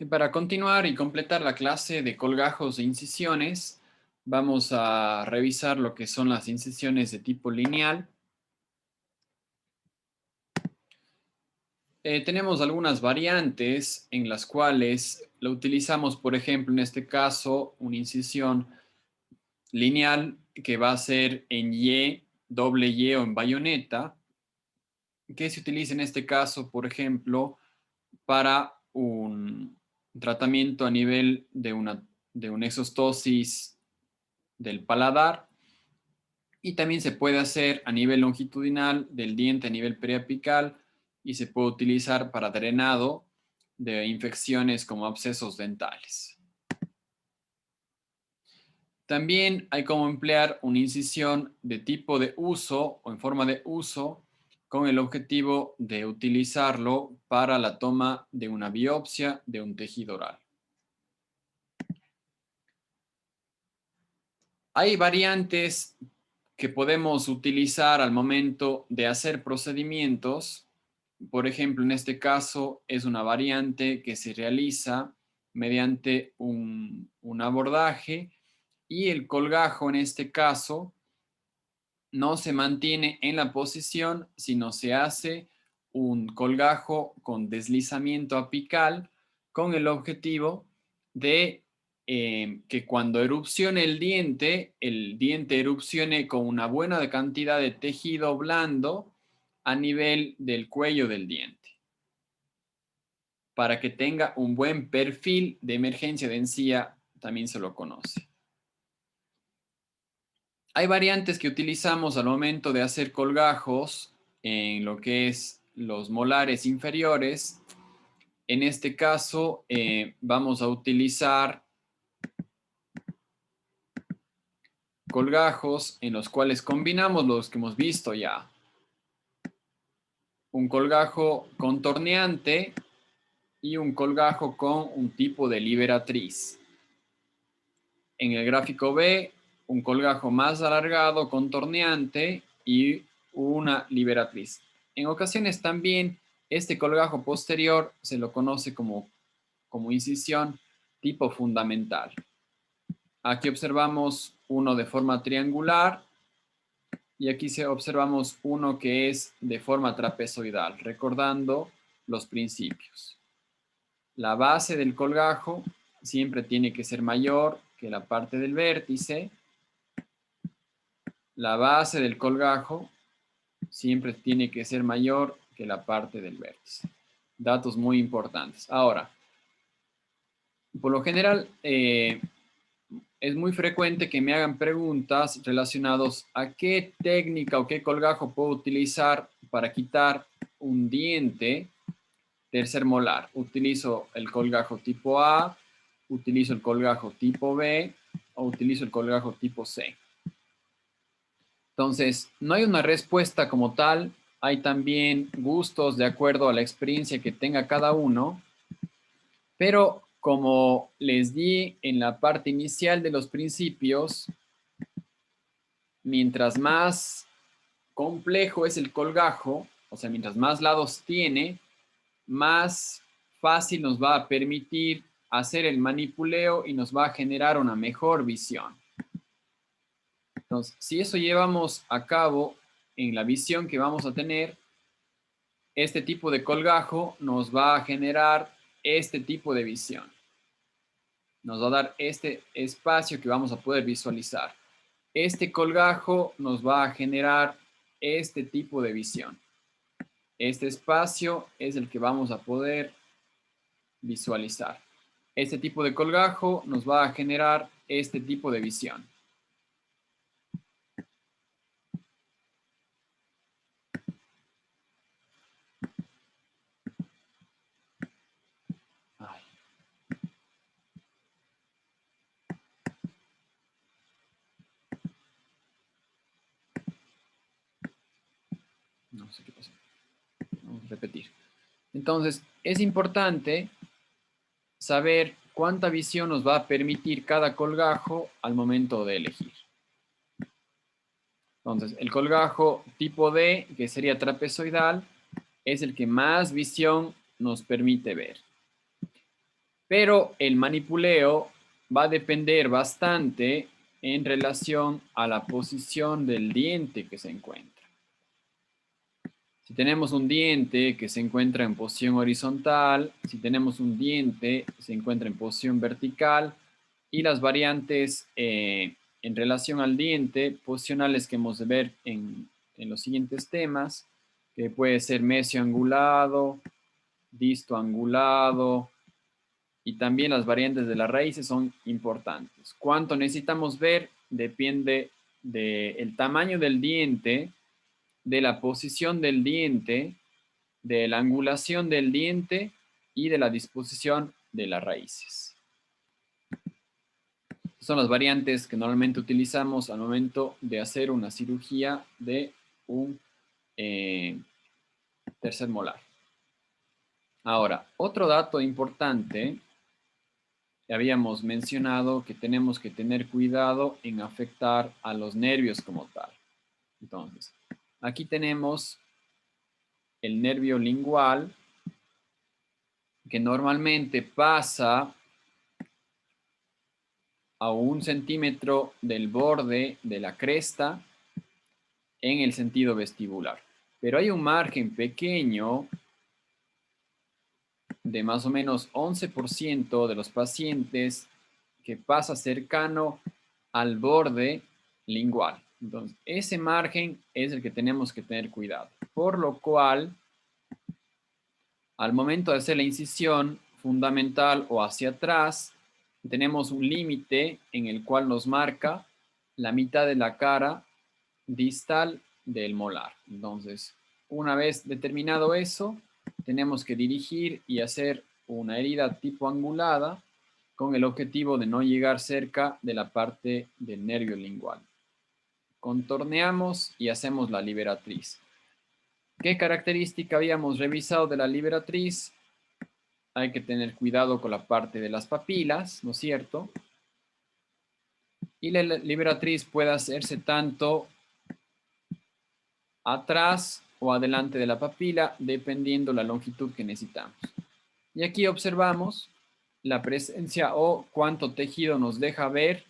Y para continuar y completar la clase de colgajos e incisiones, vamos a revisar lo que son las incisiones de tipo lineal. Tenemos algunas variantes en las cuales lo utilizamos, por ejemplo, en este caso, una incisión lineal que va a ser en Y, doble Y o en bayoneta, que se utiliza en este caso, por ejemplo, para un tratamiento a nivel de una exostosis del paladar, y también se puede hacer a nivel longitudinal del diente a nivel periapical y se puede utilizar para drenado de infecciones como abscesos dentales. También hay como emplear una incisión de tipo de uso o en forma de uso con el objetivo de utilizarlo para la toma de una biopsia de un tejido oral. Hay variantes que podemos utilizar al momento de hacer procedimientos. Por ejemplo, en este caso es una variante que se realiza mediante un abordaje y el colgajo en este caso no se mantiene en la posición, sino se hace un colgajo con deslizamiento apical con el objetivo de que cuando erupcione el diente erupcione con una buena cantidad de tejido blando a nivel del cuello del diente, para que tenga un buen perfil de emergencia de encía, también se lo conoce. Hay variantes que utilizamos al momento de hacer colgajos en lo que es los molares inferiores. En este caso, vamos a utilizar colgajos en los cuales combinamos los que hemos visto ya. Un colgajo contorneante y un colgajo con un tipo de liberatriz. En el gráfico B, un colgajo más alargado, contorneante y una liberatriz. En ocasiones también este colgajo posterior se lo conoce como incisión tipo fundamental. Aquí observamos uno de forma triangular y aquí observamos uno que es de forma trapezoidal, recordando los principios. La base del colgajo siempre tiene que ser mayor que la parte del vértice. La base del colgajo siempre tiene que ser mayor que la parte del vértice. Datos muy importantes. Ahora, por lo general, es muy frecuente que me hagan preguntas relacionadas a qué técnica o qué colgajo puedo utilizar para quitar un diente tercer molar. Utilizo el colgajo tipo A, utilizo el colgajo tipo B o utilizo el colgajo tipo C. Entonces, no hay una respuesta como tal, hay también gustos de acuerdo a la experiencia que tenga cada uno, pero como les di en la parte inicial de los principios, mientras más complejo es el colgajo, o sea, mientras más lados tiene, más fácil nos va a permitir hacer el manipuleo y nos va a generar una mejor visión. Entonces, si eso llevamos a cabo en la visión que vamos a tener, este tipo de colgajo nos va a generar este tipo de visión. Nos va a dar este espacio que vamos a poder visualizar. Este colgajo nos va a generar este tipo de visión. Este espacio es el que vamos a poder visualizar. Este tipo de colgajo nos va a generar este tipo de visión. Ay. No sé qué pasó. Vamos a repetir. Entonces, es importante saber cuánta visión nos va a permitir cada colgajo al momento de elegir. Entonces, el colgajo tipo D, que sería trapezoidal, es el que más visión nos permite ver. Pero el manipuleo va a depender bastante en relación a la posición del diente que se encuentra. Si tenemos un diente que se encuentra en posición horizontal, si tenemos un diente que se encuentra en posición vertical, y las variantes en relación al diente posicionales que hemos de ver en los siguientes temas, que puede ser mesioangulado, distoangulado, y también las variantes de las raíces son importantes. ¿Cuánto necesitamos ver? Depende del tamaño del diente, de la posición del diente, de la angulación del diente y de la disposición de las raíces. Son las variantes que normalmente utilizamos al momento de hacer una cirugía de un tercer molar. Ahora, otro dato importante, habíamos mencionado que tenemos que tener cuidado en afectar a los nervios como tal. Entonces, aquí tenemos el nervio lingual, que normalmente pasa a 1 centímetro del borde de la cresta en el sentido vestibular. Pero hay un margen pequeño de más o menos 11% de los pacientes que pasa cercano al borde lingual. Entonces, ese margen es el que tenemos que tener cuidado. Por lo cual, al momento de hacer la incisión fundamental o hacia atrás, tenemos un límite en el cual nos marca la mitad de la cara distal del molar. Entonces, una vez determinado eso, tenemos que dirigir y hacer una herida tipo angulada con el objetivo de no llegar cerca de la parte del nervio lingual. Contorneamos y hacemos la liberatriz. ¿Qué característica habíamos revisado de la liberatriz? Hay que tener cuidado con la parte de las papilas, ¿no es cierto? Y la liberatriz puede hacerse tanto atrás o adelante de la papila, dependiendo la longitud que necesitamos. Y aquí observamos la presencia o cuánto tejido nos deja ver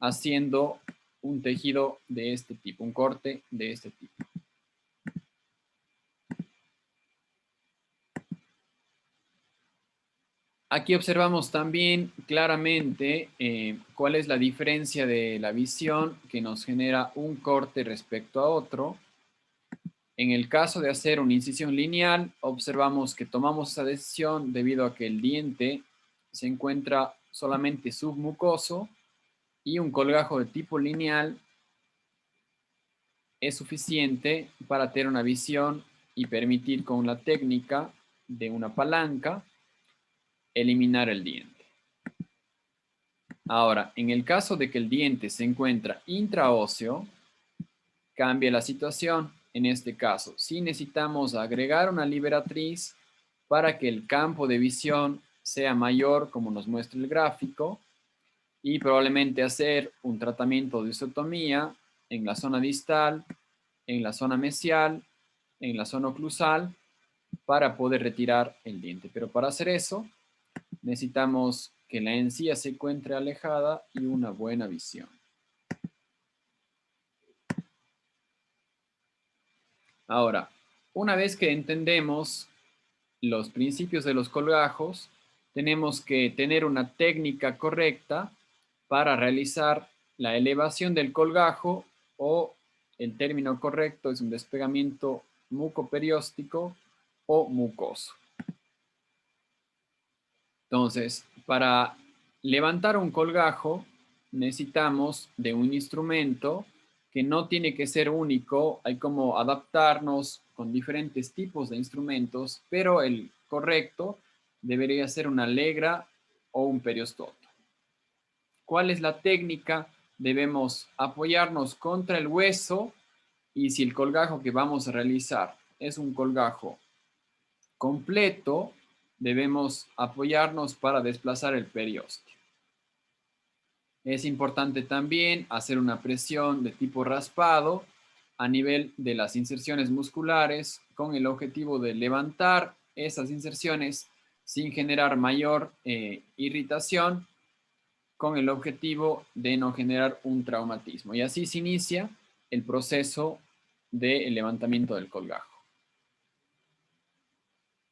haciendo un tejido de este tipo, un corte de este tipo. Aquí observamos también claramente cuál es la diferencia de la visión que nos genera un corte respecto a otro. En el caso de hacer una incisión lineal, observamos que tomamos esa decisión debido a que el diente se encuentra solamente submucoso y un colgajo de tipo lineal es suficiente para tener una visión y permitir con la técnica de una palanca eliminar el diente. Ahora, en el caso de que el diente se encuentra intraóseo, cambia la situación. En este caso, sí necesitamos agregar una liberatriz para que el campo de visión sea mayor, como nos muestra el gráfico, y probablemente hacer un tratamiento de osteotomía en la zona distal, en la zona mesial, en la zona oclusal, para poder retirar el diente. Pero para hacer eso, necesitamos que la encía se encuentre alejada y una buena visión. Ahora, una vez que entendemos los principios de los colgajos, tenemos que tener una técnica correcta para realizar la elevación del colgajo, o el término correcto es un despegamiento mucoperióstico o mucoso. Entonces, para levantar un colgajo necesitamos de un instrumento que no tiene que ser único, hay como adaptarnos con diferentes tipos de instrumentos, pero el correcto debería ser una legra o un periostoto. ¿Cuál es la técnica? Debemos apoyarnos contra el hueso, y si el colgajo que vamos a realizar es un colgajo completo, debemos apoyarnos para desplazar el periósteo. Es importante también hacer una presión de tipo raspado a nivel de las inserciones musculares con el objetivo de levantar esas inserciones sin generar mayor irritación, con el objetivo de no generar un traumatismo. Y así se inicia el proceso del levantamiento del colgajo.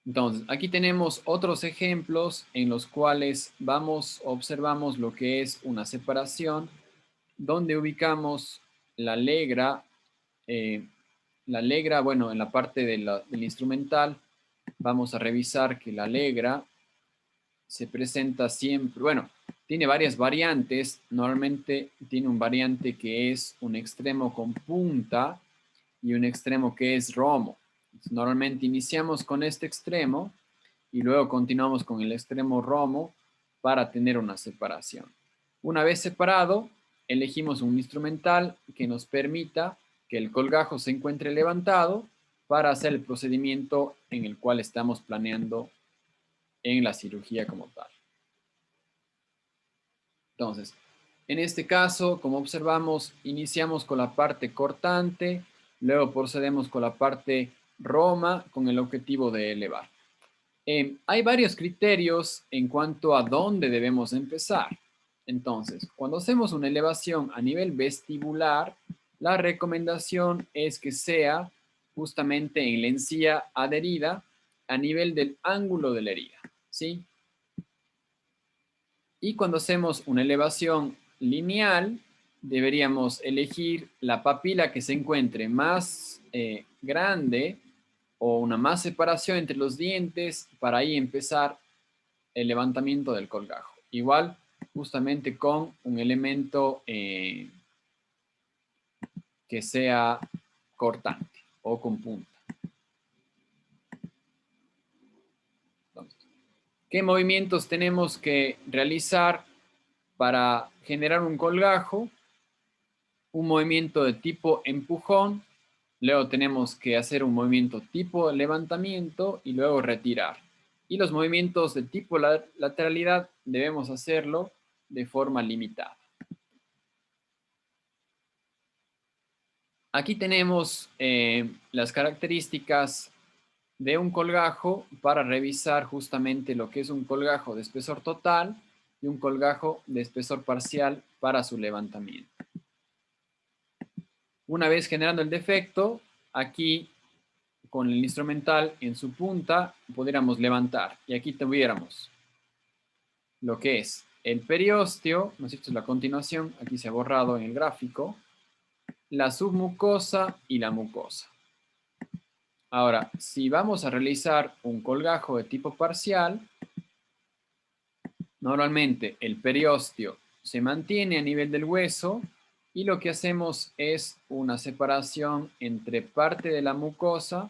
Entonces, aquí tenemos otros ejemplos en los cuales observamos lo que es una separación, donde ubicamos la legra, bueno, en la parte del instrumental, vamos a revisar que la legra se presenta siempre, bueno, tiene varias variantes. Normalmente tiene un variante que es un extremo con punta y un extremo que es romo. Normalmente iniciamos con este extremo y luego continuamos con el extremo romo para tener una separación. Una vez separado, elegimos un instrumental que nos permita que el colgajo se encuentre levantado para hacer el procedimiento en el cual estamos planeando en la cirugía como tal. Entonces, en este caso, como observamos, iniciamos con la parte cortante, luego procedemos con la parte roma con el objetivo de elevar. Hay varios criterios en cuanto a dónde debemos empezar. Entonces, cuando hacemos una elevación a nivel vestibular, la recomendación es que sea justamente en la encía adherida a nivel del ángulo de la herida, ¿sí? Y cuando hacemos una elevación lineal, deberíamos elegir la papila que se encuentre más grande o una más separación entre los dientes para ahí empezar el levantamiento del colgajo. Igual, justamente con un elemento que sea cortante o con punta. Entonces, ¿qué movimientos tenemos que realizar para generar un colgajo? Un movimiento de tipo empujón, luego tenemos que hacer un movimiento tipo levantamiento y luego retirar. Y los movimientos de tipo lateralidad debemos hacerlo de forma limitada. Aquí tenemos las características de un colgajo para revisar justamente lo que es un colgajo de espesor total y un colgajo de espesor parcial para su levantamiento. Una vez generando el defecto, aquí con el instrumental en su punta pudiéramos levantar. Y aquí tuviéramos lo que es el periósteo, ¿no es cierto? Es la continuación, aquí se ha borrado en el gráfico, la submucosa y la mucosa. Ahora, si vamos a realizar un colgajo de tipo parcial, normalmente el periósteo se mantiene a nivel del hueso y lo que hacemos es una separación entre parte de la mucosa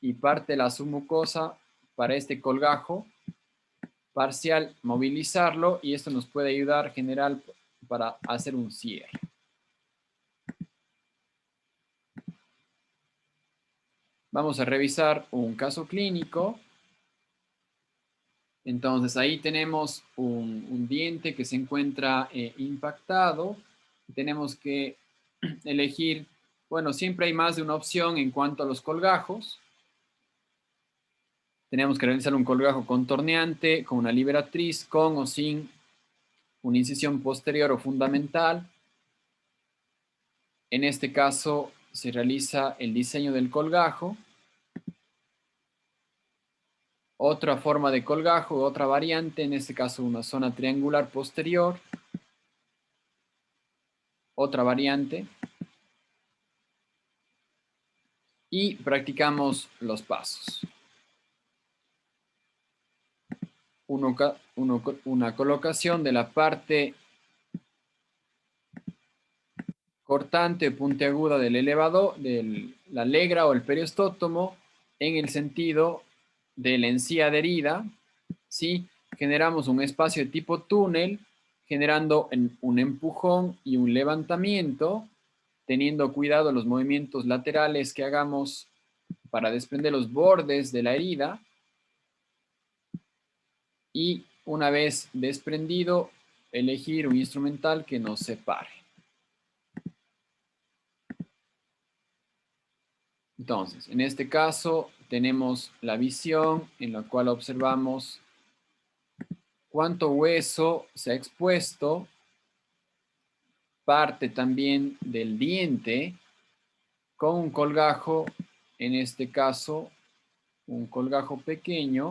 y parte de la submucosa para este colgajo parcial, movilizarlo y esto nos puede ayudar general para hacer un cierre. Vamos a revisar un caso clínico. Entonces ahí tenemos un diente que se encuentra impactado. Tenemos que elegir, bueno, siempre hay más de una opción en cuanto a los colgajos. Tenemos que realizar un colgajo contorneante con una liberatriz, con o sin una incisión posterior o fundamental. En este caso se realiza el diseño del colgajo. Otra forma de colgajo, otra variante, en este caso una zona triangular posterior. Otra variante. Y practicamos los pasos. Una colocación de la parte cortante o puntiaguda del elevador, de la legra o el periostótomo, en el sentido de la encía adherida, ¿sí? Generamos un espacio de tipo túnel, generando un empujón y un levantamiento, teniendo cuidado los movimientos laterales que hagamos para desprender los bordes de la herida. Y una vez desprendido, elegir un instrumental que nos separe. Entonces, en este caso tenemos la visión en la cual observamos cuánto hueso se ha expuesto, parte también del diente, con un colgajo, en este caso, un colgajo pequeño,